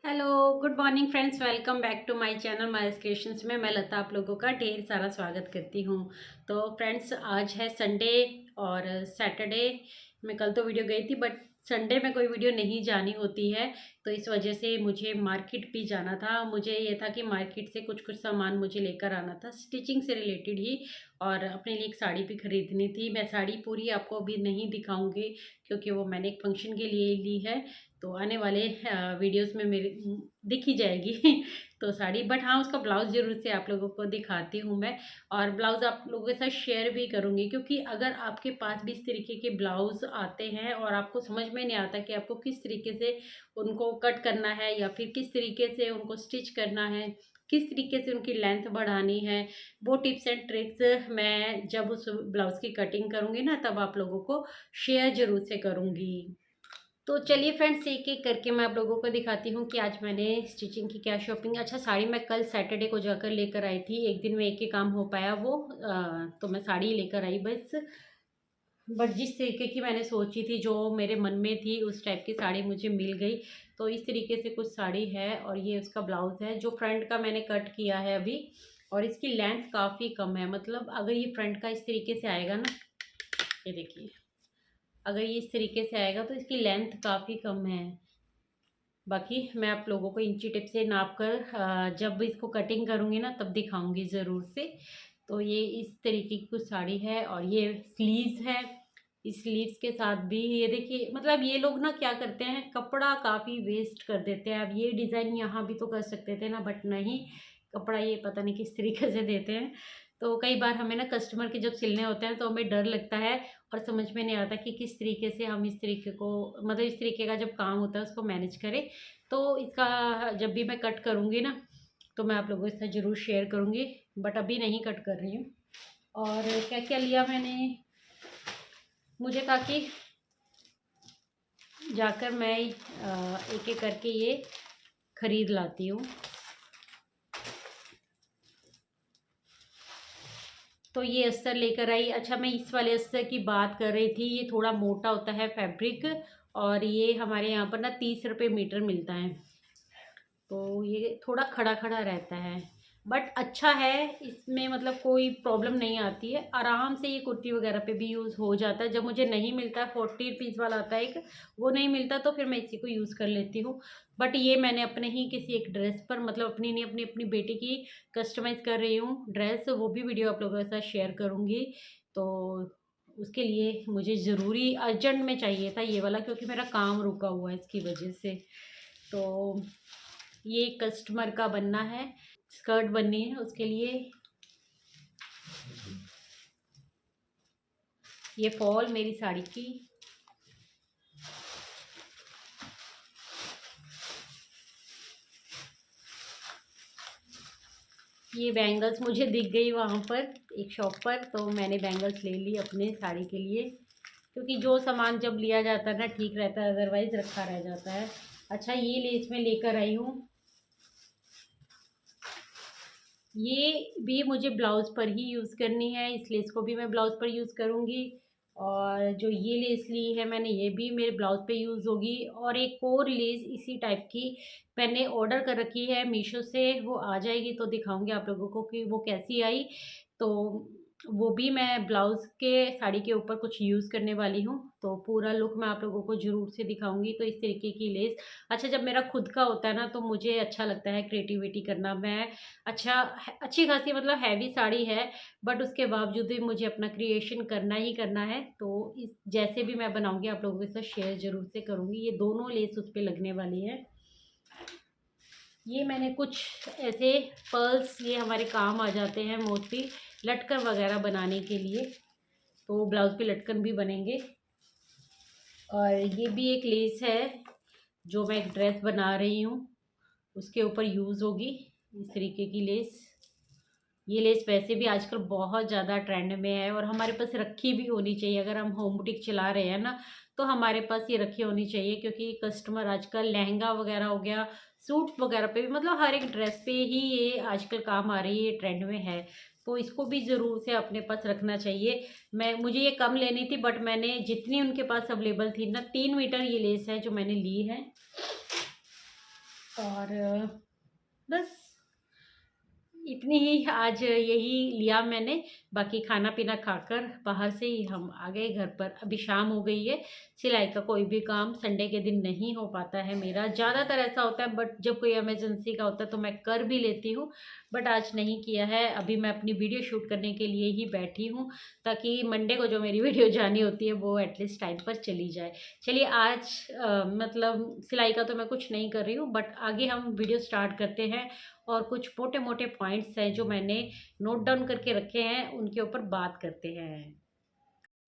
Hello, good morning friends. Welcome back to my channel my creations में मैं लता आप लोगों का ढेर सारा स्वागत करती हूँ। तो फ्रेंड्स, आज है संडे और सैटरडे में कल तो वीडियो गई थी, बट संडे में कोई वीडियो नहीं जानी होती है। तो इस वजह से मुझे मार्केट भी जाना था। मुझे ये था कि मार्केट से कुछ कुछ सामान मुझे लेकर आना था, स्टिचिंग से रिलेटेड ही, और अपने लिए एक साड़ी भी खरीदनी थी। मैं साड़ी पूरी आपको अभी नहीं दिखाऊंगी क्योंकि वो मैंने एक फंक्शन के लिए ली है, तो आने वाले वीडियोस में मेरी दिख ही जाएगी तो साड़ी। बट हाँ, उसका ब्लाउज़ ज़रूर से आप लोगों को दिखाती हूँ मैं, और ब्लाउज़ आप लोगों के साथ शेयर भी करूँगी, क्योंकि अगर आपके पास भी इस तरीके के ब्लाउज़ आते हैं और आपको समझ में नहीं आता कि आपको किस तरीके से उनको कट करना है या फिर किस तरीके से उनको स्टिच करना है, किस तरीके से उनकी लेंथ बढ़ानी है, वो टिप्स एंड ट्रिक्स मैं जब उस ब्लाउज़ की कटिंग करूँगी ना, तब आप लोगों को शेयर ज़रूर से करूँगी। तो चलिए फ्रेंड्स, एक एक करके मैं आप लोगों को दिखाती हूँ कि आज मैंने स्टिचिंग की क्या शॉपिंग। अच्छा, साड़ी मैं कल सैटरडे को जाकर लेकर आई थी, एक दिन में एक ही काम हो पाया वो, तो मैं साड़ी लेकर आई बस। बट जिस तरीके की मैंने सोची थी, जो मेरे मन में थी, उस टाइप की साड़ी मुझे मिल गई। तो इस तरीके से कुछ साड़ी है, और ये उसका ब्लाउज़ है जो फ्रंट का मैंने कट किया है अभी। और इसकी लेंथ काफ़ी कम है, मतलब अगर ये फ्रंट का इस तरीके से आएगा ना, ये देखिए, अगर ये इस तरीके से आएगा तो इसकी लेंथ काफ़ी कम है। बाकी मैं आप लोगों को इंची टिप से नाप कर जब इसको कटिंग करूँगी ना, तब दिखाऊंगी ज़रूर से। तो ये इस तरीके की कुछ साड़ी है, और ये स्लीव्स है। इस स्लीव्स के साथ भी ये देखिए, मतलब ये लोग ना क्या करते हैं, कपड़ा काफ़ी वेस्ट कर देते हैं। अब ये डिज़ाइन यहाँ भी तो कर सकते थे ना, बट नहीं, कपड़ा ये पता नहीं किस तरीके से देते हैं। तो कई बार हमें ना कस्टमर के जब सिलने होते हैं तो हमें डर लगता है, और समझ में नहीं आता कि किस तरीके से हम इस तरीके को, मतलब इस तरीके का जब काम होता है उसको मैनेज करें। तो इसका जब भी मैं कट करूँगी ना, तो मैं आप लोगों के साथ ज़रूर शेयर करूँगी, बट अभी नहीं कट कर रही हूँ। और क्या क्या लिया मैंने, मुझे ताकि जाकर मैं एक एक करके ये ख़रीद लाती हूँ। तो ये अस्तर लेकर आई। अच्छा, मैं इस वाले अस्तर की बात कर रही थी, ये थोड़ा मोटा होता है फैब्रिक, और ये हमारे यहाँ पर ना 30 रुपये मीटर मिलता है। तो ये थोड़ा खड़ा खड़ा रहता है, बट अच्छा है, इसमें मतलब कोई प्रॉब्लम नहीं आती है। आराम से ये कुर्ती वगैरह पे भी यूज़ हो जाता है। जब मुझे नहीं मिलता, 40 रुपीज़ वाला आता है एक, वो नहीं मिलता, तो फिर मैं इसी को यूज़ कर लेती हूँ। बट ये मैंने अपने ही किसी एक ड्रेस पर, मतलब अपनी नहीं, अपनी अपनी बेटी की कस्टमाइज़ कर रही हूँ ड्रेस, वो भी वीडियो आप लोगों के साथ शेयर करूँगी। तो उसके लिए मुझे ज़रूरी अर्जेंट में चाहिए था ये वाला, क्योंकि मेरा काम रुका हुआ है इसकी वजह से। तो ये कस्टमर का बनना है, स्कर्ट बननी है, उसके लिए ये फॉल मेरी साड़ी की। ये बैंगल्स मुझे दिख गई वहाँ पर एक शॉप पर, तो मैंने बैंगल्स ले ली अपने साड़ी के लिए, क्योंकि जो सामान जब लिया जाता है ना, ठीक रहता है, अदरवाइज रखा रह जाता है। अच्छा, ये लेस मैं लेकर आई हूँ, ये भी मुझे ब्लाउज़ पर ही यूज़ करनी है, इस लेस को भी मैं ब्लाउज़ पर यूज़ करूँगी। और जो ये लेस ली है मैंने, ये भी मेरे ब्लाउज़ पे यूज़ होगी। और एक और लेस इसी टाइप की मैंने ऑर्डर कर रखी है मीशो से, वो आ जाएगी तो दिखाऊंगी आप लोगों को कि वो कैसी आई। तो वो भी मैं ब्लाउज़ के साड़ी के ऊपर कुछ यूज़ करने वाली हूँ, तो पूरा लुक मैं आप लोगों को ज़रूर से दिखाऊंगी। तो इस तरीके की लेस, अच्छा, जब मेरा खुद का होता है ना, तो मुझे अच्छा लगता है क्रिएटिविटी करना। मैं अच्छा, अच्छी खासी मतलब हैवी साड़ी है, बट उसके बावजूद भी मुझे अपना क्रिएशन करना ही करना है। तो इस जैसे भी मैं बनाऊंगी आप लोगों के साथ शेयर ज़रूर से करूँगी। ये दोनों लेस उस पर लगने वाली है। ये मैंने कुछ ऐसे पर्ल्स, ये हमारे काम आ जाते हैं मोस्टली लटकन वगैरह बनाने के लिए, तो ब्लाउज़ पे लटकन भी बनेंगे। और ये भी एक लेस है जो मैं एक ड्रेस बना रही हूँ, उसके ऊपर यूज़ होगी इस तरीके की लेस। ये लेस वैसे भी आजकल बहुत ज़्यादा ट्रेंड में है, और हमारे पास रखी भी होनी चाहिए। अगर हम होम बुटीक चला रहे हैं ना, तो हमारे पास ये रखी होनी चाहिए, क्योंकि कस्टमर आजकल लहंगा वगैरह हो गया, सूट वगैरह पे भी, मतलब हर एक ड्रेस पे ही ये आजकल काम आ रही है, ये ट्रेंड में है। तो इसको भी ज़रूर से अपने पास रखना चाहिए। मुझे ये कम लेनी थी, बट मैंने जितनी उनके पास अवेलेबल थी ना, 3 मीटर ये लेस है जो मैंने ली है। और बस इतनी ही आज यही लिया मैंने। बाकी खाना पीना खाकर बाहर से ही हम आ गए घर पर। अभी शाम हो गई है। सिलाई का कोई भी काम संडे के दिन नहीं हो पाता है मेरा, ज़्यादातर ऐसा होता है, बट जब कोई इमरजेंसी का होता है तो मैं कर भी लेती हूँ, बट आज नहीं किया है। अभी मैं अपनी वीडियो शूट करने के लिए ही बैठी हूँ, ताकि मंडे को जो मेरी वीडियो जानी होती है वो एटलीस्ट टाइम पर चली जाए। चलिए आज मतलब सिलाई का तो मैं कुछ नहीं कर रही हूँ, बट आगे हम वीडियो स्टार्ट करते हैं और कुछ मोटे मोटे पॉइंट्स हैं जो मैंने नोट डाउन करके रखे हैं, उनके ऊपर बात करते हैं।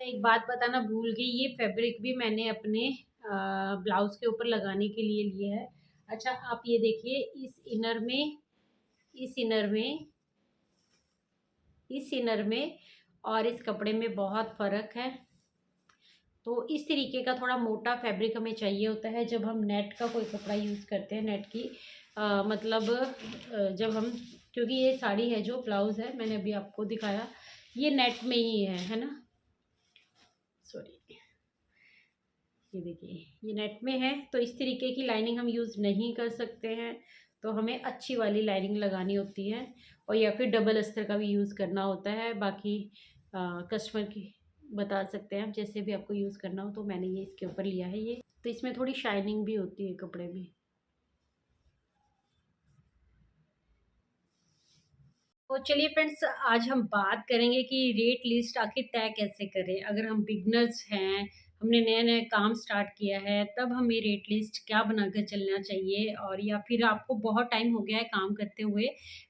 एक बात बताना भूल गई, ये फैब्रिक भी मैंने अपने ब्लाउज के ऊपर लगाने के लिए लिया है। अच्छा आप ये देखिए, इस इनर में इस इनर में और इस कपड़े में बहुत फ़र्क है। तो इस तरीके का थोड़ा मोटा फैब्रिक हमें चाहिए होता है जब हम नेट का कोई कपड़ा यूज़ करते हैं। नेट की मतलब जब हम, क्योंकि ये साड़ी है जो ब्लाउज़ है मैंने अभी आपको दिखाया, ये नेट में ही है ना, सॉरी, ये देखिए ये नेट में है। तो इस तरीके की लाइनिंग हम यूज़ नहीं कर सकते हैं, तो हमें अच्छी वाली लाइनिंग लगानी होती है, और या फिर डबल अस्तर का भी यूज़ करना होता है। बाकी कस्टमर की बता सकते हैं आप, जैसे भी आपको यूज़ करना हो। तो मैंने ये इसके ऊपर लिया है ये, तो इसमें थोड़ी शाइनिंग भी होती है कपड़े में। तो चलिए फ्रेंड्स, आज हम बात करेंगे कि रेट लिस्ट आखिर तय कैसे करें। अगर हम बिगनर्स हैं, हमने नया नया काम स्टार्ट किया है, तब हमें रेट लिस्ट क्या बनाकर चलना चाहिए, और या फिर आपको बहुत टाइम हो गया है काम करते हुए,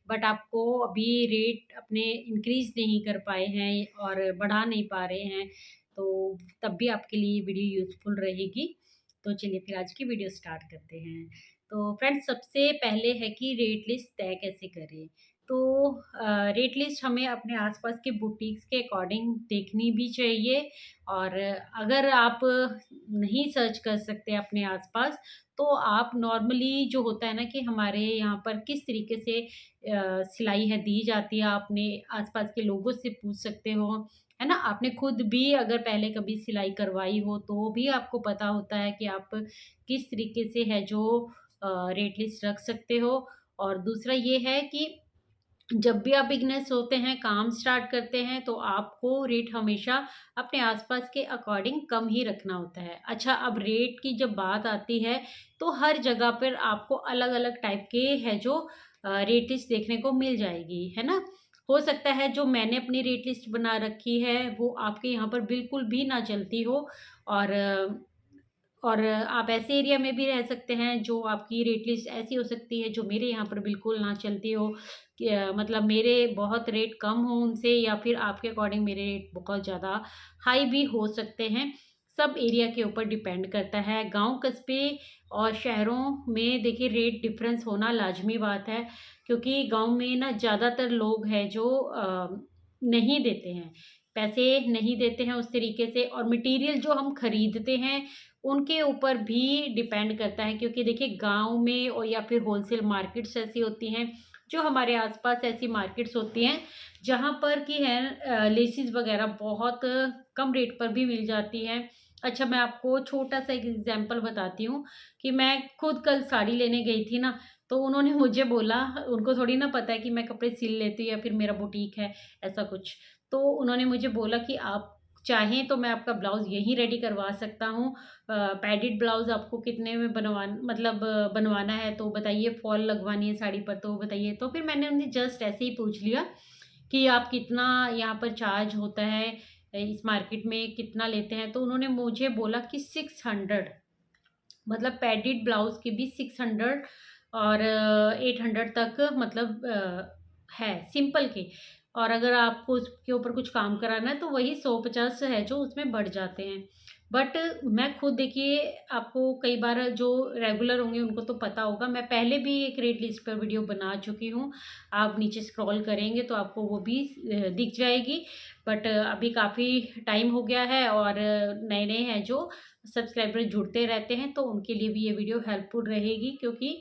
बट आपको अभी रेट अपने इंक्रीज नहीं कर पाए हैं और बढ़ा नहीं पा रहे हैं, तो तब भी आपके लिए वीडियो यूज़फुल रहेगी। तो चलिए फिर आज की वीडियो स्टार्ट करते हैं। तो फ्रेंड्स, सबसे पहले है कि रेट लिस्ट तय कैसे करें। तो रेट लिस्ट हमें अपने आसपास के बुटीक्स के अकॉर्डिंग देखनी भी चाहिए, और अगर आप नहीं सर्च कर सकते अपने आसपास, तो आप नॉर्मली जो होता है ना कि हमारे यहाँ पर किस तरीके से सिलाई है दी जाती है, आप अपने आसपास के लोगों से पूछ सकते हो, है ना। आपने खुद भी अगर पहले कभी सिलाई करवाई हो तो भी आपको पता होता है कि आप किस तरीके से है जो रेट लिस्ट रख सकते हो। और दूसरा ये है कि जब भी आप बिगनर्स होते हैं, काम स्टार्ट करते हैं, तो आपको रेट हमेशा अपने आसपास के अकॉर्डिंग कम ही रखना होता है। अच्छा, अब रेट की जब बात आती है, तो हर जगह पर आपको अलग अलग टाइप के है जो रेट लिस्ट देखने को मिल जाएगी, है ना। हो सकता है जो मैंने अपनी रेट लिस्ट बना रखी है वो आपके यहाँ पर बिल्कुल भी ना चलती हो, और आप ऐसे एरिया में भी रह सकते हैं जो आपकी रेट लिस्ट ऐसी हो सकती है जो मेरे यहाँ पर बिल्कुल ना चलती हो, कि मतलब मेरे बहुत रेट कम हो उनसे, या फिर आपके अकॉर्डिंग मेरे रेट बहुत ज़्यादा हाई भी हो सकते हैं। सब एरिया के ऊपर डिपेंड करता है। गांव कस्बे और शहरों में देखिए रेट डिफरेंस होना लाजमी बात है, क्योंकि गांव में ना ज़्यादातर लोग हैं जो नहीं देते हैं, पैसे नहीं देते हैं उस तरीके से, और मटेरियल जो हम खरीदते हैं उनके ऊपर भी डिपेंड करता है। क्योंकि देखिए गाँव में और या फिर होलसेल मार्केट्स ऐसी होती हैं, जो हमारे आसपास ऐसी मार्केट्स होती हैं जहाँ पर कि है लेसिस वगैरह बहुत कम रेट पर भी मिल जाती हैं। अच्छा, मैं आपको छोटा सा एक एग्जांपल बताती हूँ कि मैं खुद कल साड़ी लेने गई थी ना, तो उन्होंने मुझे बोला, उनको थोड़ी ना पता है कि मैं कपड़े सिल लेती हूँ या फिर मेरा बुटीक है, ऐसा कुछ। तो उन्होंने मुझे बोला कि आप चाहें तो मैं आपका ब्लाउज़ यहीं रेडी करवा सकता हूँ। पैडेड ब्लाउज़ आपको कितने में मतलब बनवाना है तो बताइए, फॉल लगवानी है साड़ी पर तो बताइए। तो फिर मैंने उनसे जस्ट ऐसे ही पूछ लिया कि आप कितना यहाँ पर चार्ज होता है, इस मार्केट में कितना लेते हैं। तो उन्होंने मुझे बोला कि 600, मतलब पैडेड ब्लाउज़ के भी 600 और 800 तक, मतलब है सिंपल के। और अगर आपको उसके ऊपर कुछ काम कराना है तो वही 150 है जो उसमें बढ़ जाते हैं। बट मैं खुद देखिए, आपको कई बार जो रेगुलर होंगे उनको तो पता होगा, मैं पहले भी एक रेट लिस्ट पर वीडियो बना चुकी हूँ। आप नीचे स्क्रॉल करेंगे तो आपको वो भी दिख जाएगी। बट अभी काफ़ी टाइम हो गया है, और नए नए हैं जो सब्सक्राइबर जुड़ते रहते हैं, तो उनके लिए भी ये वीडियो हेल्पफुल रहेगी, क्योंकि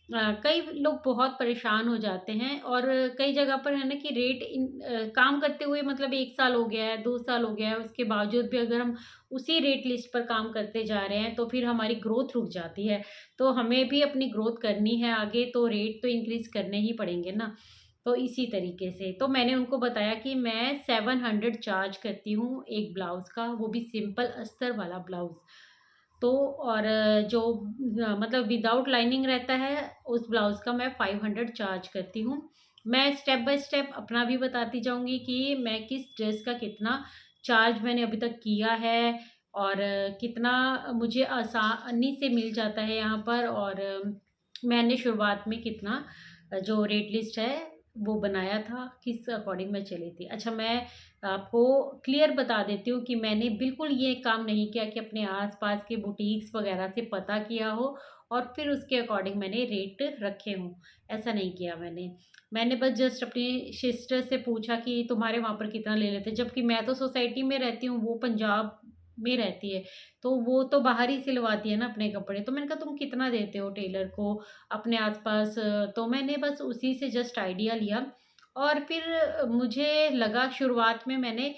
कई लोग बहुत परेशान हो जाते हैं, और कई जगह पर है ना कि काम करते हुए मतलब 1 साल हो गया है, 2 साल हो गया है, उसके बावजूद भी अगर हम उसी रेट लिस्ट पर काम करते जा रहे हैं, तो फिर हमारी ग्रोथ रुक जाती है। तो हमें भी अपनी ग्रोथ करनी है आगे, तो रेट तो इंक्रीज़ करने ही पड़ेंगे ना। तो इसी तरीके से तो मैंने उनको बताया कि मैं 700 चार्ज करती हूँ एक ब्लाउज़ का, वो भी सिंपल अस्तर वाला ब्लाउज़। तो और जो मतलब विदाउट लाइनिंग रहता है, उस ब्लाउज़ का मैं 500 चार्ज करती हूँ। मैं स्टेप बाय स्टेप अपना भी बताती जाऊँगी कि मैं किस ड्रेस का कितना चार्ज मैंने अभी तक किया है, और कितना मुझे आसानी से मिल जाता है यहाँ पर, और मैंने शुरुआत में कितना जो रेट लिस्ट है वो बनाया था, किस अकॉर्डिंग मैं चली थी। अच्छा, मैं आपको क्लियर बता देती हूँ कि मैंने बिल्कुल ये काम नहीं किया कि अपने आस-पास के बुटीक्स वगैरह से पता किया हो और फिर उसके अकॉर्डिंग मैंने रेट रखे हों, ऐसा नहीं किया मैंने। मैंने बस जस्ट अपनी सिस्टर से पूछा कि तुम्हारे वहाँ पर कितना ले लेते हैं? जबकि मैं तो सोसाइटी में रहती हूँ, वो पंजाब में रहती है, तो वो तो बाहर ही सिलवाती है ना अपने कपड़े। तो मैंने कहा तुम कितना देते हो टेलर को अपने आस-पास? तो मैंने बस उसी से जस्ट आइडिया लिया, और फिर मुझे लगा शुरुआत में मैंने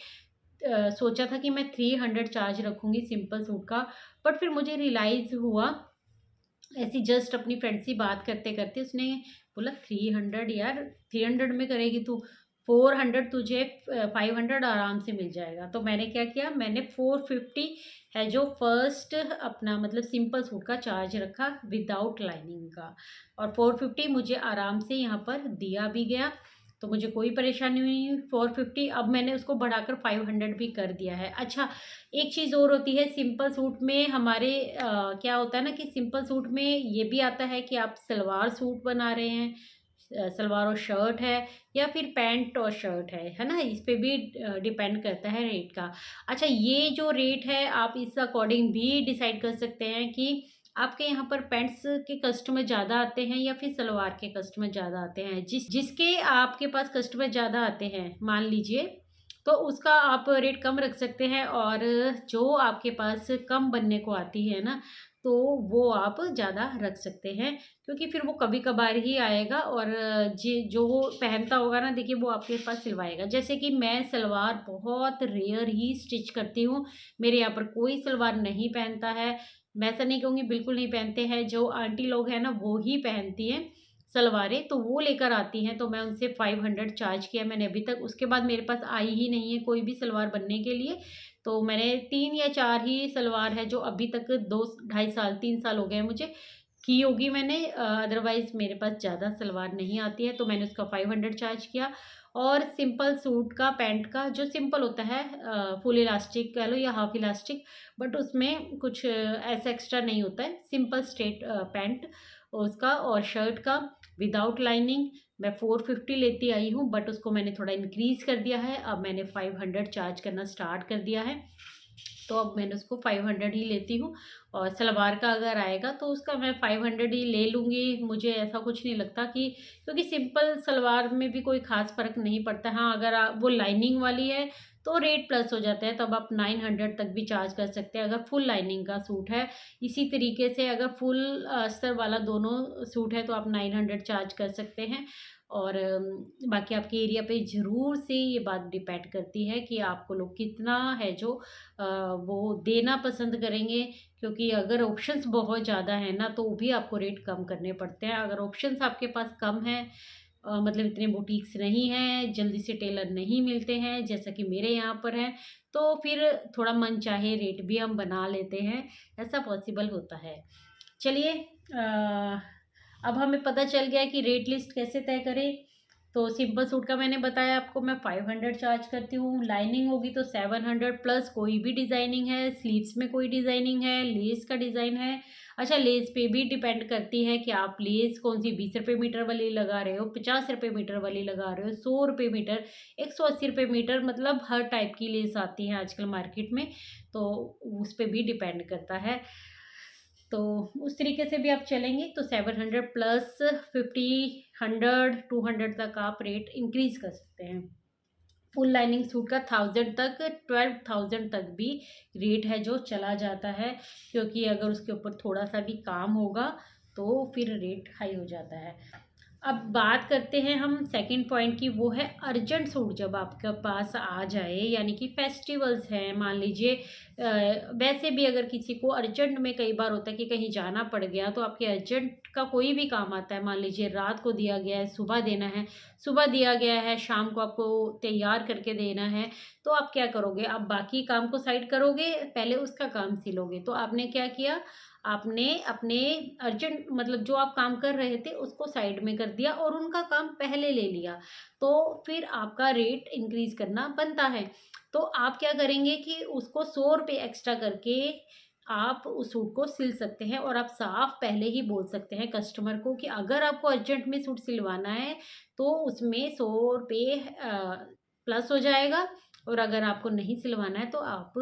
सोचा था कि मैं 300 चार्ज रखूँगी सिंपल सूट का, बट फिर मुझे रियलाइज़ हुआ, ऐसी जस्ट अपनी फ्रेंड से बात करते-करते उसने बोला 300 यार, 300 में करेगी तू? 400 तुझे 500 आराम से मिल जाएगा। तो मैंने क्या किया, मैंने 450 है जो फर्स्ट अपना मतलब सिंपल सूट का चार्ज रखा विदाउट लाइनिंग का, और 450 मुझे आराम से यहाँ पर दिया भी गया, तो मुझे कोई परेशानी नहीं हुई। 450 अब मैंने उसको बढ़ाकर 500 भी कर दिया है। अच्छा, एक चीज़ और होती है सिंपल सूट में हमारे, क्या होता है ना कि सिंपल सूट में ये भी आता है कि आप सलवार सूट बना रहे हैं, सलवार और शर्ट है, या फिर पैंट और शर्ट है ना? इस पे भी डिपेंड करता है रेट का। अच्छा, ये जो रेट है आप इस अकॉर्डिंग भी डिसाइड कर सकते हैं कि आपके यहाँ पर पैंट्स के कस्टमर ज़्यादा आते हैं या फिर सलवार के कस्टमर ज़्यादा आते हैं। जिसके आपके पास कस्टमर ज़्यादा आते हैं मान लीजिए, तो उसका आप रेट कम रख सकते हैं, और जो आपके पास कम बनने को आती है ना, तो वो आप ज़्यादा रख सकते हैं, क्योंकि फिर वो कभी-कभार ही आएगा, और जी जो वो पहनता होगा ना, देखिए वो आपके पास सिलवाएगा। जैसे कि मैं सलवार बहुत रेयर ही स्टिच करती हूँ, मेरे यहाँ पर कोई सलवार नहीं पहनता है। मैं ऐसा नहीं कहूँगी बिल्कुल नहीं पहनते हैं, जो आंटी लोग हैं ना वो ही पहनती हैं सलवारें, तो वो लेकर आती हैं, तो मैं उनसे 500 चार्ज किया मैंने अभी तक। उसके बाद मेरे पास आई ही नहीं है कोई भी सलवार बनने के लिए, तो मैंने 3 या 4 ही सलवार है जो अभी तक 2 ढाई साल 3 साल हो गए हैं मुझे, की होगी मैंने, अदरवाइज़ मेरे पास ज़्यादा सलवार नहीं आती है, तो मैंने उसका 500 चार्ज किया। और सिंपल सूट का पैंट का जो सिंपल होता है, फुल इलास्टिक कह लो या हाफ इलास्टिक, बट उसमें कुछ ऐसा एक्स्ट्रा नहीं होता है, सिंपल स्ट्रेट पैंट उसका, और शर्ट का विदाउट लाइनिंग मैं 450 लेती आई हूँ, बट उसको मैंने थोड़ा इंक्रीज़ कर दिया है, अब मैंने 500 चार्ज करना स्टार्ट कर दिया है। तो अब मैंने उसको 500 ही लेती हूँ, और सलवार का अगर आएगा तो उसका मैं 500 ही ले लूँगी। मुझे ऐसा कुछ नहीं लगता कि, क्योंकि सिंपल सलवार में भी कोई ख़ास फ़र्क नहीं पड़ता। हाँ, अगर वो लाइनिंग वाली है तो रेट प्लस हो जाता है, तब आप 900 तक भी चार्ज कर सकते हैं अगर फुल लाइनिंग का सूट है। इसी तरीके से अगर फुल अस्तर वाला दोनों सूट है तो आप 900 चार्ज कर सकते हैं। और बाकी आपके एरिया पे ज़रूर से ये बात डिपेंड करती है कि आपको लोग कितना है जो वो देना पसंद करेंगे, क्योंकि अगर ऑप्शंस बहुत ज़्यादा हैं ना, तो भी आपको रेट कम करने पड़ते हैं। अगर ऑप्शंस आपके पास कम हैं, मतलब इतने बुटीक्स नहीं हैं, जल्दी से टेलर नहीं मिलते हैं जैसा कि मेरे यहाँ पर है, तो फिर थोड़ा मनचाहे रेट भी हम बना लेते हैं, ऐसा पॉसिबल होता है। चलिए, अब हमें पता चल गया कि रेट लिस्ट कैसे तय करें। तो सिंपल सूट का मैंने बताया आपको, मैं 500 चार्ज करती हूँ, लाइनिंग होगी तो 700 प्लस कोई भी डिज़ाइनिंग है, स्लीव्स में कोई डिज़ाइनिंग है, लेस का डिज़ाइन है। अच्छा, लेस पे भी डिपेंड करती है कि आप लेस कौन सी 20 रुपये मीटर वाली लगा रहे हो, 50 रुपये मीटर वाली लगा रहे हो, 100 रुपये मीटर, 180 रुपये मीटर, मतलब हर टाइप की लेस आती है आजकल मार्केट में, तो उस पे भी डिपेंड करता है। तो उस तरीके से भी आप चलेंगे तो 700 प्लस 50, 100, 200 तक आप रेट इंक्रीज़ कर सकते हैं। फुल लाइनिंग सूट का 1000 तक, 12,000 तक भी रेट है जो चला जाता है, क्योंकि अगर उसके ऊपर थोड़ा सा भी काम होगा तो फिर रेट हाई हो जाता है। अब बात करते हैं हम सेकंड पॉइंट की, वो है अर्जेंट सूट जब आपके पास आ जाए, यानी कि फेस्टिवल्स हैं मान लीजिए। वैसे भी अगर किसी को अर्जेंट में कई बार होता है कि कहीं जाना पड़ गया, तो आपके अर्जेंट का कोई भी काम आता है, मान लीजिए रात को दिया गया है, सुबह देना है, सुबह दिया गया है, शाम को आपको तैयार करके देना है, तो आप क्या करोगे? आप बाकी काम को साइड करोगे, पहले उसका काम सिलोगे। तो आपने क्या किया, आपने अपने अर्जेंट मतलब जो आप काम कर रहे थे उसको साइड में कर दिया और उनका काम पहले ले लिया, तो फिर आपका रेट इंक्रीज करना बनता है। तो आप क्या करेंगे कि उसको 100 रुपये एक्स्ट्रा करके आप उस सूट को सिल सकते हैं, और आप साफ पहले ही बोल सकते हैं कस्टमर को कि अगर आपको अर्जेंट में सूट सिलवाना है तो उसमें 100 रुपये प्लस हो जाएगा, और अगर आपको नहीं सिलवाना है तो आप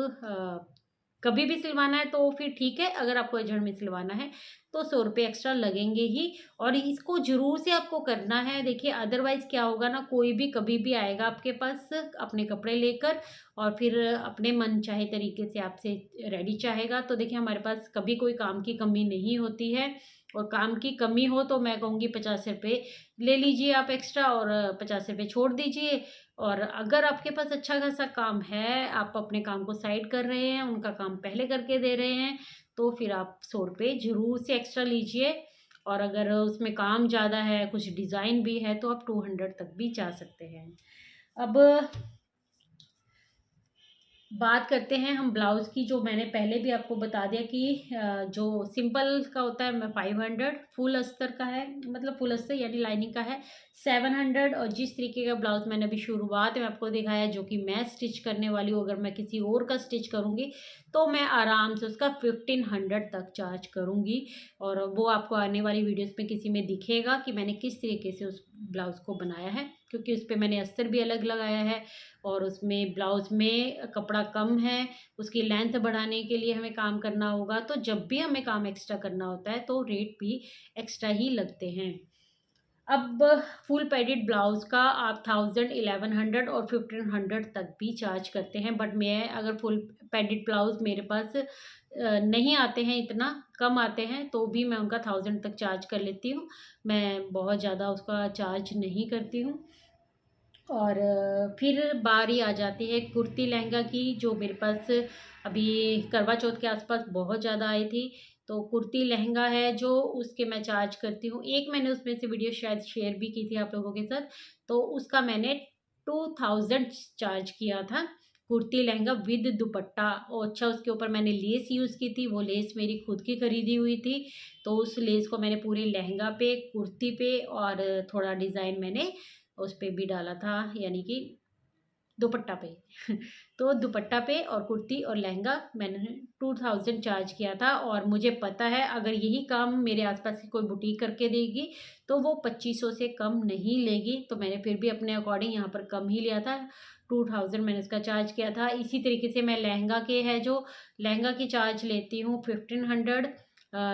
कभी भी सिलवाना है तो फिर ठीक है, अगर आपको अर्जेंट में सिलवाना है तो 100 रुपये एक्स्ट्रा लगेंगे ही। और इसको ज़रूर से आपको करना है। देखिए अदरवाइज़ क्या होगा ना, कोई भी कभी भी आएगा आपके पास अपने कपड़े लेकर, और फिर अपने मन चाहे तरीके से आपसे रेडी चाहेगा। तो देखिए हमारे पास कभी कोई काम की कमी नहीं होती है, और काम की कमी हो तो मैं कहूँगी 50 रुपये ले लीजिए आप एक्स्ट्रा, और 50 रुपये छोड़ दीजिए। और अगर आपके पास अच्छा खासा काम है, आप अपने काम को साइड कर रहे हैं, उनका काम पहले करके दे रहे हैं, तो फिर आप 100 रुपये ज़रूर से एक्स्ट्रा लीजिए। और अगर उसमें काम ज़्यादा है, कुछ डिज़ाइन भी है, तो आप 200 तक भी जा सकते हैं। अब बात करते हैं हम ब्लाउज़ की, जो मैंने पहले भी आपको बता दिया कि जो सिंपल का होता है मैं 500, फुल अस्तर का है मतलब फुल अस्तर यानी लाइनिंग का है 700, और जिस तरीके का ब्लाउज़ मैंने अभी शुरुआत में आपको दिखाया जो कि मैं स्टिच करने वाली हूँ, अगर मैं किसी और का स्टिच करूँगी तो मैं आराम से उसका 1500 तक चार्ज करूँगी। और वो आपको आने वाली वीडियोज़ में किसी में दिखेगा कि मैंने किस तरीके से उस ब्लाउज़ को बनाया है, क्योंकि उस पर मैंने अस्तर भी अलग लगाया है, और उसमें ब्लाउज़ में कपड़ा कम है, उसकी लेंथ बढ़ाने के लिए हमें काम करना होगा। तो जब भी हमें काम एक्स्ट्रा करना होता है तो रेट भी एक्स्ट्रा ही लगते हैं। अब फुल पैडेड ब्लाउज़ का आप 1000, 1100 और 1500 तक भी चार्ज करते हैं, बट मैं अगर फुल पैडेड ब्लाउज़ मेरे पास नहीं आते हैं, इतना कम आते हैं, तो भी मैं उनका 1000 तक चार्ज कर लेती हूँ। मैं बहुत ज़्यादा उसका चार्ज नहीं करती हूँ। और फिर बारी आ जाती है कुर्ती लहंगा की, जो मेरे पास अभी करवा चौथ के आसपास बहुत ज़्यादा आई थी। तो कुर्ती लहंगा है जो, उसके मैं चार्ज करती हूँ, एक मैंने उसमें से वीडियो शायद शेयर भी की थी आप लोगों के साथ, तो उसका मैंने 2000 चार्ज किया था। कुर्ती लहंगा विद दुपट्टा, और अच्छा उसके ऊपर मैंने लेस यूज़ की थी, वो लेस मेरी खुद की खरीदी हुई थी। तो उस लेस को मैंने पूरे लहंगा पे, कुर्ती पे, और थोड़ा डिज़ाइन मैंने उस पे भी डाला था, यानी कि दुपट्टा पे तो दुपट्टा पे और कुर्ती और लहंगा मैंने 2000 चार्ज किया था। और मुझे पता है अगर यही काम मेरे आसपास की कोई बुटीक करके देगी तो वो 2500 से कम नहीं लेगी, तो मैंने फिर भी अपने अकॉर्डिंग यहाँ पर कम ही लिया था। 2000 मैंने उसका चार्ज किया था। इसी तरीके से मैं लहंगा के है जो लहंगा की चार्ज लेती हूँ 1500,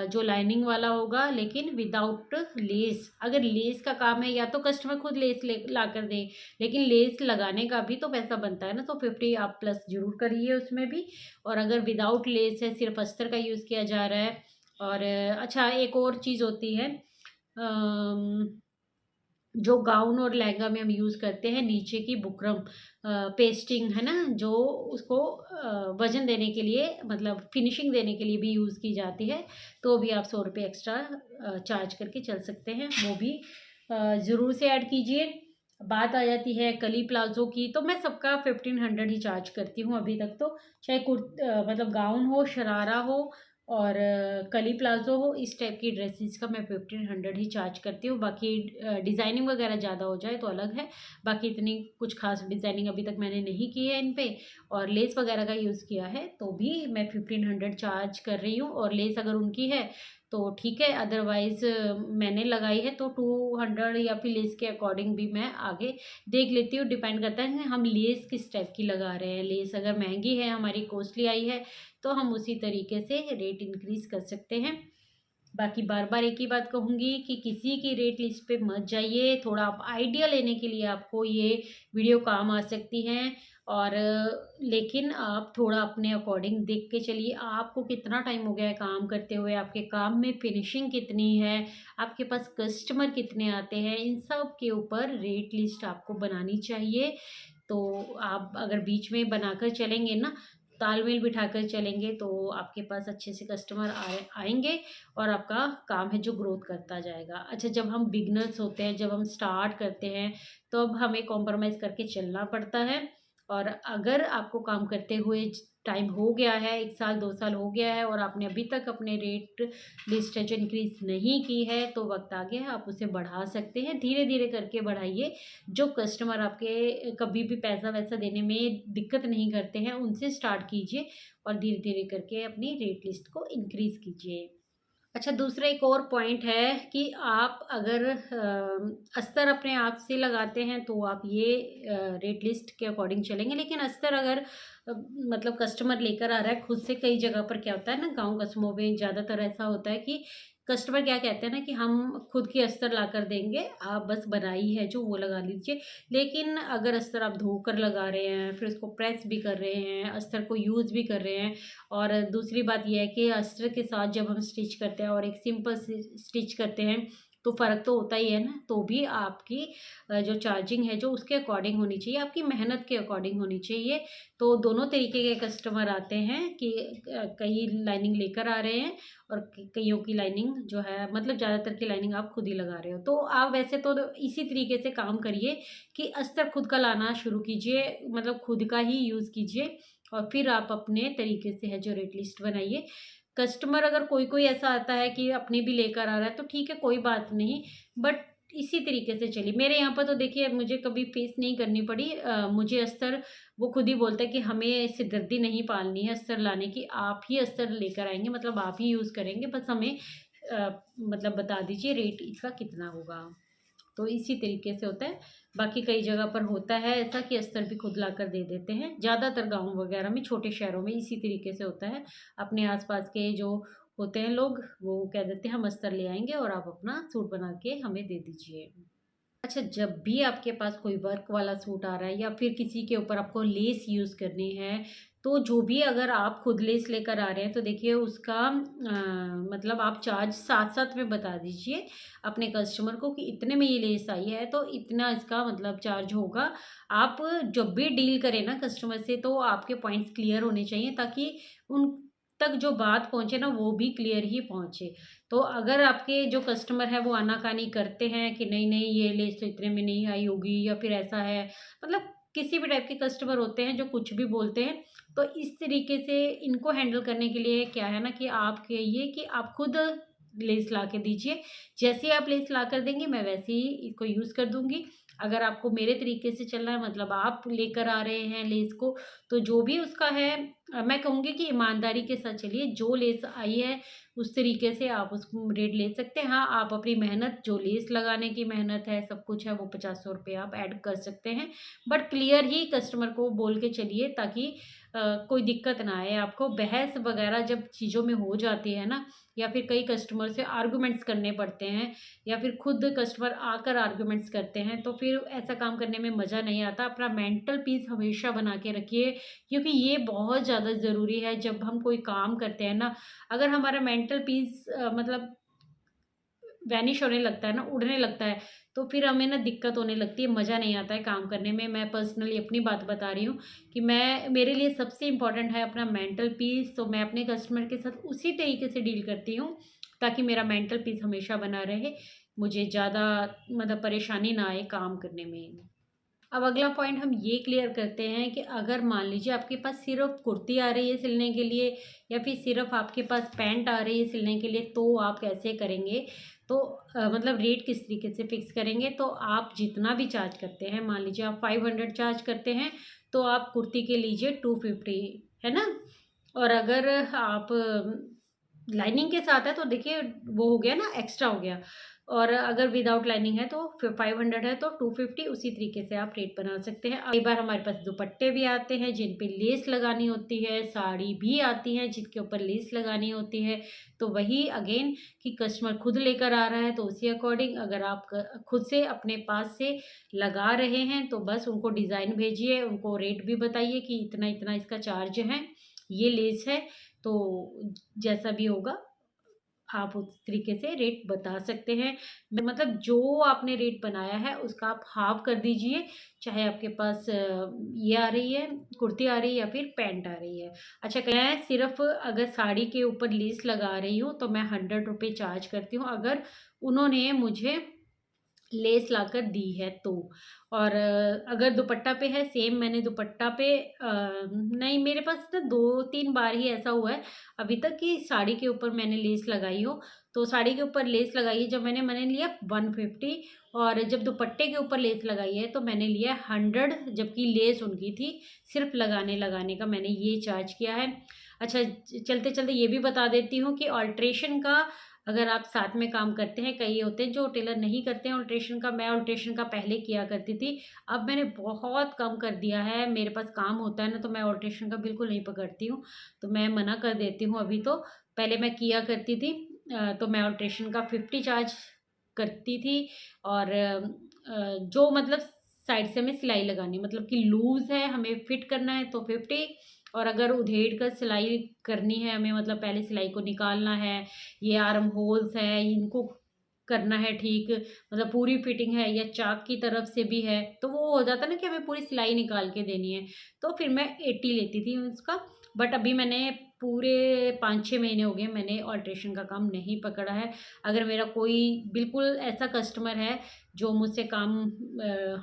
जो लाइनिंग वाला होगा लेकिन विदाउट लेस। अगर लेस का काम है या तो कस्टमर खुद लेस ला कर दे, लेकिन लेस लगाने का भी तो पैसा बनता है ना, तो 50 आप प्लस ज़रूर करिए उसमें भी। और अगर विदाउट लेस है, सिर्फ अस्तर का यूज़ किया जा रहा है। और अच्छा एक और चीज़ होती है, जो गाउन और लहंगा में हम यूज़ करते हैं नीचे की बुकरम पेस्टिंग है ना, जो उसको वजन देने के लिए मतलब फिनिशिंग देने के लिए भी यूज़ की जाती है, तो भी आप 100 रुपये एक्स्ट्रा चार्ज करके चल सकते हैं, वो भी ज़रूर से ऐड कीजिए। बात आ जाती है कली प्लाज़ो की, तो मैं सबका 1500 ही चार्ज करती हूँ अभी तक तो, चाहे मतलब गाउन हो, शरारा हो, और कली प्लाज़ो हो, इस टाइप की ड्रेसेस का मैं 1500 ही चार्ज करती हूँ। बाकी डिज़ाइनिंग वगैरह ज़्यादा हो जाए तो अलग है, बाकी इतनी कुछ खास डिज़ाइनिंग अभी तक मैंने नहीं की है इन पे, और लेस वगैरह का यूज़ किया है तो भी मैं 1500 चार्ज कर रही हूँ। और लेस अगर उनकी है तो ठीक है, अदरवाइज़ मैंने लगाई है तो 200, या फिर लेस के अकॉर्डिंग भी मैं आगे देख लेती हूँ। डिपेंड करता है कि हम लेस किस टाइप की लगा रहे हैं। लेस अगर महंगी है, हमारी कॉस्टली आई है, तो हम उसी तरीके से रेट इंक्रीज़ कर सकते हैं। बाकी बार बार एक ही बात कहूँगी कि किसी की रेट लिस्ट पे मत जाइए। थोड़ा आप आइडिया लेने के लिए आपको ये वीडियो काम आ सकती हैं, और लेकिन आप थोड़ा अपने अकॉर्डिंग देख के चलिए। आपको कितना टाइम हो गया है काम करते हुए, आपके काम में फिनिशिंग कितनी है, आपके पास कस्टमर कितने आते हैं, इन सब के ऊपर रेट लिस्ट आपको बनानी चाहिए। तो आप अगर बीच में बनाकर चलेंगे ना, तालमेल बिठाकर चलेंगे, तो आपके पास अच्छे से कस्टमर आएंगे और आपका काम है जो ग्रोथ करता जाएगा। अच्छा, जब हम बिगनर्स होते हैं, जब हम स्टार्ट करते हैं, तो अब हमें कॉम्प्रोमाइज़ करके चलना पड़ता है। और अगर आपको काम करते हुए टाइम हो गया है, 1 साल 2 साल हो गया है, और आपने अभी तक अपने रेट लिस्ट है जो इंक्रीज़ नहीं की है, तो वक्त आ गया है, आप उसे बढ़ा सकते हैं। धीरे धीरे करके बढ़ाइए। जो कस्टमर आपके कभी भी पैसा वैसा देने में दिक्कत नहीं करते हैं, उनसे स्टार्ट कीजिए और धीरे धीरे करके अपनी रेट लिस्ट को इंक्रीज़ कीजिए। अच्छा, दूसरा एक और पॉइंट है कि आप अगर अस्तर अपने आप से लगाते हैं, तो आप ये रेट लिस्ट के अकॉर्डिंग चलेंगे। लेकिन अस्तर अगर मतलब कस्टमर लेकर आ रहा है खुद से, कई जगह पर क्या होता है ना, गाँव कस्बों में ज़्यादातर ऐसा होता है कि कस्टमर क्या कहते हैं ना कि हम खुद की अस्तर ला कर देंगे, आप बस बनाई है जो वो लगा लीजिए। लेकिन अगर अस्तर आप धोकर लगा रहे हैं, फिर उसको प्रेस भी कर रहे हैं, अस्तर को यूज़ भी कर रहे हैं, और दूसरी बात ये है कि अस्तर के साथ जब हम स्टिच करते हैं और एक सिंपल स्टिच करते हैं, तो फ़र्क तो होता ही है ना। तो भी आपकी जो चार्जिंग है जो उसके अकॉर्डिंग होनी चाहिए, आपकी मेहनत के अकॉर्डिंग होनी चाहिए। तो दोनों तरीके के कस्टमर आते हैं कि कई लाइनिंग लेकर आ रहे हैं, और कईयों की लाइनिंग जो है, मतलब ज़्यादातर की लाइनिंग आप खुद ही लगा रहे हो। तो आप वैसे तो इसी तरीके से काम करिए कि अस्तर खुद का लाना शुरू कीजिए, मतलब खुद का ही यूज़ कीजिए, और फिर आप अपने तरीके से है जो रेट लिस्ट बनाइए। कस्टमर अगर कोई कोई ऐसा आता है कि अपनी भी लेकर आ रहा है, तो ठीक है, कोई बात नहीं, बट इसी तरीके से चलिए। मेरे यहाँ पर तो देखिए, मुझे कभी फेस नहीं करनी पड़ी। मुझे अस्तर वो खुद ही बोलता है कि हमें सिरदर्दी नहीं पालनी है अस्तर लाने की, आप ही अस्तर लेकर आएंगे, मतलब आप ही यूज़ करेंगे, बस हमें मतलब बता दीजिए रेट इसका कितना होगा। तो इसी तरीके से होता है। बाकी कई जगह पर होता है ऐसा कि अस्तर भी खुद लाकर दे देते हैं। ज़्यादातर गाँव वगैरह में, छोटे शहरों में इसी तरीके से होता है। अपने आस-पास के जो होते हैं लोग, वो कह देते हैं हम अस्तर ले आएँगे और आप अपना सूट बना के हमें दे दीजिए। अच्छा, जब भी आपके पास कोई वर्क वाला सूट आ रहा है, या फिर किसी के ऊपर आपको लेस यूज़ करनी है, तो जो भी अगर आप खुद लेस लेकर आ रहे हैं, तो देखिए उसका मतलब आप चार्ज साथ-साथ में बता दीजिए अपने कस्टमर को कि इतने में ये लेस आई है, तो इतना इसका मतलब चार्ज होगा। आप जब भी डील करें ना कस्टमर से, तो आपके पॉइंट्स क्लियर होने चाहिए, ताकि उन तक जो बात पहुँचे ना, वो भी क्लियर ही पहुँचे। तो अगर आपके जो कस्टमर है वो आनाकानी करते हैं कि नहीं नहीं ये लेस तो इतने में नहीं आई होगी, या फिर ऐसा है, मतलब किसी भी टाइप के कस्टमर होते हैं जो कुछ भी बोलते हैं, तो इस तरीके से इनको हैंडल करने के लिए क्या है ना कि आप कहिए कि आप खुद लेस ला के दीजिए। जैसे ही आप लेस ला कर देंगे, मैं वैसे ही इसको यूज़ कर दूंगी। अगर आपको मेरे तरीके से चलना है, मतलब आप लेकर आ रहे हैं लेस को, तो जो भी उसका है, मैं कहूँगी कि ईमानदारी के साथ चलिए। जो लेस आई है उस तरीके से आप उसको रेट ले सकते हैं। हाँ, आप अपनी मेहनत, जो लेस लगाने की मेहनत है, सब कुछ है, वो 50-100 रुपये आप ऐड कर सकते हैं। बट क्लियर ही कस्टमर को बोल के चलिए, ताकि कोई दिक्कत ना आए आपको। बहस वगैरह जब चीज़ों में हो जाती है ना, या फिर कई कस्टमर से आर्गुमेंट्स करने पड़ते हैं, या फिर खुद कस्टमर आकर आर्गुमेंट्स करते हैं, तो फिर ऐसा काम करने में मज़ा नहीं आता। अपना मेंटल पीस हमेशा बना के रखिए, क्योंकि ये बहुत ज़्यादा ज़रूरी है जब हम कोई काम करते हैं ना। अगर हमारा मेंटल पीस मतलब वैनिश होने लगता है ना, उड़ने लगता है, तो फिर हमें ना दिक्कत होने लगती है, मज़ा नहीं आता है काम करने में। मैं पर्सनली अपनी बात बता रही हूँ कि मेरे लिए सबसे इम्पोर्टेंट है अपना मेंटल पीस। तो मैं अपने कस्टमर के साथ उसी तरीके से डील करती हूँ, ताकि मेरा मेंटल पीस हमेशा बना रहे, मुझे ज़्यादा मतलब परेशानी ना आए काम करने में। अब अगला पॉइंट हम ये क्लियर करते हैं कि अगर मान लीजिए आपके पास सिर्फ कुर्ती आ रही है सिलने के लिए, या फिर सिर्फ आपके पास पैंट आ रही है सिलने के लिए, तो आप कैसे करेंगे। तो मतलब रेट किस तरीके से फिक्स करेंगे। तो आप जितना भी चार्ज करते हैं, मान लीजिए आप 500 चार्ज करते हैं, तो आप कुर्ती के लीजिए 250, है ना। और अगर आप लाइनिंग के साथ है तो देखिए वो हो गया ना, एक्स्ट्रा हो गया। और अगर विदाउट लाइनिंग है तो फिर 500 है तो 250, उसी तरीके से आप रेट बना सकते हैं। कई बार हमारे पास दुपट्टे भी आते हैं जिन पे लेस लगानी होती है, साड़ी भी आती है जिनके ऊपर लेस लगानी होती है। तो वही अगेन कि कस्टमर खुद लेकर आ रहा है तो उसी अकॉर्डिंग अगर आप खुद से अपने पास से लगा रहे हैं तो बस उनको डिज़ाइन भेजिए, उनको रेट भी बताइए कि इतना इतना इसका चार्ज है, ये लेस है। तो जैसा भी होगा आप उस तरीके से रेट बता सकते हैं। मतलब जो आपने रेट बनाया है उसका आप हाफ कर दीजिए, चाहे आपके पास ये आ रही है, कुर्ती आ रही है या फिर पैंट आ रही है। अच्छा, मैं सिर्फ अगर साड़ी के ऊपर लेस लगा रही हूँ तो मैं 100 रुपये चार्ज करती हूँ, अगर उन्होंने मुझे लेस लाकर दी है तो। और अगर दुपट्टा पे है सेम, मैंने दुपट्टा पे नहीं, मेरे पास ना 2-3 बार ही ऐसा हुआ है अभी तक कि साड़ी के ऊपर मैंने लेस लगाई हो। तो साड़ी के ऊपर लेस लगाई है जब मैंने लिया 150, और जब दुपट्टे के ऊपर लेस लगाई है तो मैंने लिया 100, जबकि लेस उनकी थी सिर्फ लगाने लगाने का मैंने ये चार्ज किया है। अच्छा, चलते चलते ये भी बता देती हूँ कि ऑल्ट्रेशन का अगर आप साथ में काम करते हैं, कई होते हैं जो टेलर नहीं करते हैं ऑल्ट्रेशन का, मैं ऑल्ट्रेशन का पहले किया करती थी, अब मैंने बहुत कम कर दिया है। मेरे पास काम होता है ना तो मैं ऑल्ट्रेशन का बिल्कुल नहीं पकड़ती हूँ, तो मैं मना कर देती हूँ अभी। तो पहले मैं किया करती थी, तो मैं ऑल्ट्रेशन का 50 चार्ज करती थी। और जो मतलब साइड से हमें सिलाई लगानी, मतलब कि लूज़ है हमें फिट करना है तो 50, और अगर उधेड़ कर सिलाई करनी है हमें, मतलब पहले सिलाई को निकालना है, ये आर्म होल्स है इनको करना है ठीक, मतलब पूरी फिटिंग है या चाक की तरफ से भी है, तो वो हो जाता है ना कि हमें पूरी सिलाई निकाल के देनी है, तो फिर मैं 80 लेती थी उसका। बट अभी मैंने पूरे 5-6 महीने हो गए मैंने ऑल्ट्रेशन का काम नहीं पकड़ा है। अगर मेरा कोई बिल्कुल ऐसा कस्टमर है जो मुझसे काम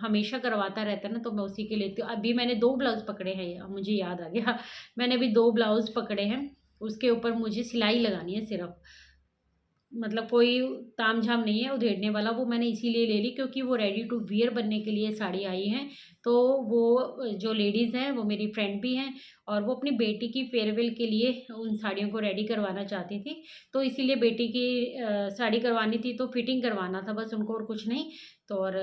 हमेशा करवाता रहता है ना तो मैं उसी के लेती हूँ। अभी मैंने 2 ब्लाउज़ पकड़े हैं, मुझे याद आ गया मैंने अभी 2 ब्लाउज़ पकड़े हैं, उसके ऊपर मुझे सिलाई लगानी है सिर्फ, मतलब कोई तामझाम नहीं है उधेड़ने वाला। वो मैंने इसीलिए ले ली क्योंकि वो रेडी टू वियर बनने के लिए साड़ी आई हैं। तो वो जो लेडीज़ हैं वो मेरी फ्रेंड भी हैं, और वो अपनी बेटी की फेयरवेल के लिए उन साड़ियों को रेडी करवाना चाहती थी। तो इसीलिए बेटी की साड़ी करवानी थी तो फिटिंग करवाना था बस उनको, और कुछ नहीं। तो और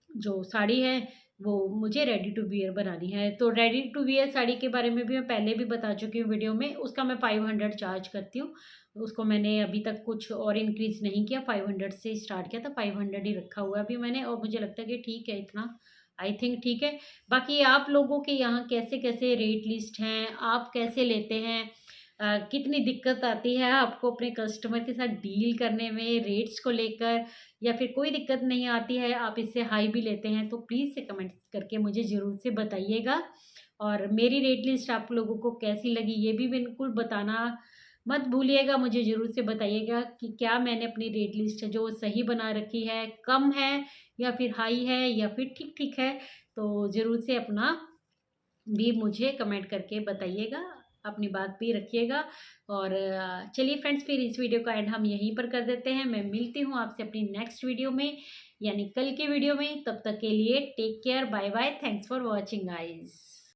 जो साड़ी है वो मुझे रेडी टू वियर बनानी है। तो रेडी टू वियर साड़ी के बारे में भी मैं पहले भी बता चुकी हूँ वीडियो में, उसका मैं 500 चार्ज करती हूँ। उसको मैंने अभी तक कुछ और इंक्रीज़ नहीं किया, 500 से स्टार्ट किया था, 500 ही रखा हुआ है अभी मैंने, और मुझे लगता है कि ठीक है इतना, आई थिंक ठीक है। बाकी आप लोगों के यहाँ कैसे-कैसे रेट लिस्ट हैं, आप कैसे लेते हैं? कितनी दिक्कत आती है आपको अपने कस्टमर के साथ डील करने में रेट्स को लेकर, या फिर कोई दिक्कत नहीं आती है, आप इससे हाई भी लेते हैं? तो प्लीज़ से कमेंट करके मुझे ज़रूर से बताइएगा। और मेरी रेट लिस्ट आप लोगों को कैसी लगी ये भी बिल्कुल बताना मत भूलिएगा, मुझे ज़रूर से बताइएगा कि क्या मैंने अपनी रेट लिस्ट है जो सही बना रखी है, कम है या फिर हाई है या फिर ठीक-ठीक है। तो ज़रूर से अपना भी मुझे कमेंट करके बताइएगा, अपनी बात भी रखिएगा। और चलिए फ्रेंड्स, फिर इस वीडियो का एंड हम यहीं पर कर देते हैं। मैं मिलती हूँ आपसे अपनी नेक्स्ट वीडियो में, यानी कल की वीडियो में। तब तक के लिए take care, bye bye, thanks for watching guys.